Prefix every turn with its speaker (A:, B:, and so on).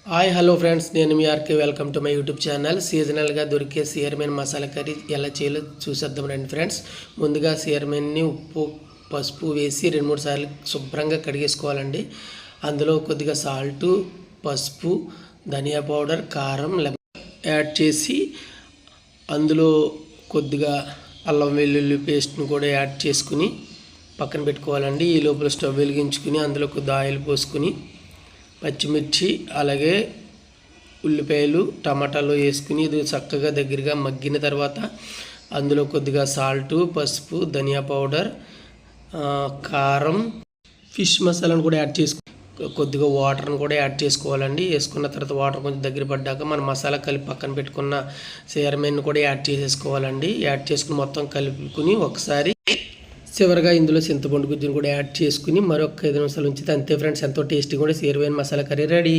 A: Hi hello friends, నేను మీ RK. Welcome to my YouTube channel. సీజనల్గా దొరికే సియర్మెన్ మసాలా కర్రీ ఎలా చేయాలో చూసేద్దాం రండి ఫ్రెండ్స్. ముందుగా సియర్మెన్ని ఉప్పు పసుపు వేసి 2-3 సార్లు శుభ్రంగా కడిగేసుకోవాలండి. అందులో కొద్దిగా సాల్టు, పసుపు, ధనియా పౌడర్, కారం యాడ్ చేసి అందులో కొద్దిగా అల్లం వెల్లుల్లి పేస్ట్ని కూడా యాడ్ చేసుకుని పక్కన పెట్టుకోవాలండి. ఈ లోపల స్టవ్ వెలిగించుకుని అందులో కొద్దిగా ఆయిల్ పోసుకుని పచ్చిమిర్చి అలాగే ఉల్లిపాయలు టమాటాలు వేసుకుని ఇది చక్కగా దగ్గరగా మగ్గిన తర్వాత అందులో కొద్దిగా సాల్టు, పసుపు, ధనియా పౌడర్, కారం, ఫిష్ మసాలాను కూడా యాడ్ కొద్దిగా వాటర్ని కూడా యాడ్ చేసుకోవాలండి. వేసుకున్న తర్వాత వాటర్ కొంచెం దగ్గర పడ్డాక మనం మసాలా కలిపి పక్కన పెట్టుకున్న సియర్మెన్ కూడా యాడ్ చేసేసుకోవాలండి. యాడ్ చేసుకుని మొత్తం కలుపుకుని ఒకసారి చివరిగా ఇందులో చింతపండు గుజ్జును కూడా యాడ్ చేసుకుని మరొక 5 నిమిషాలు ఉంచితే అంతే ఫ్రెండ్స్, ఎంతో టేస్టీగా కూడా సియర్మెన్ మసాలా కర్రీ రెడీ.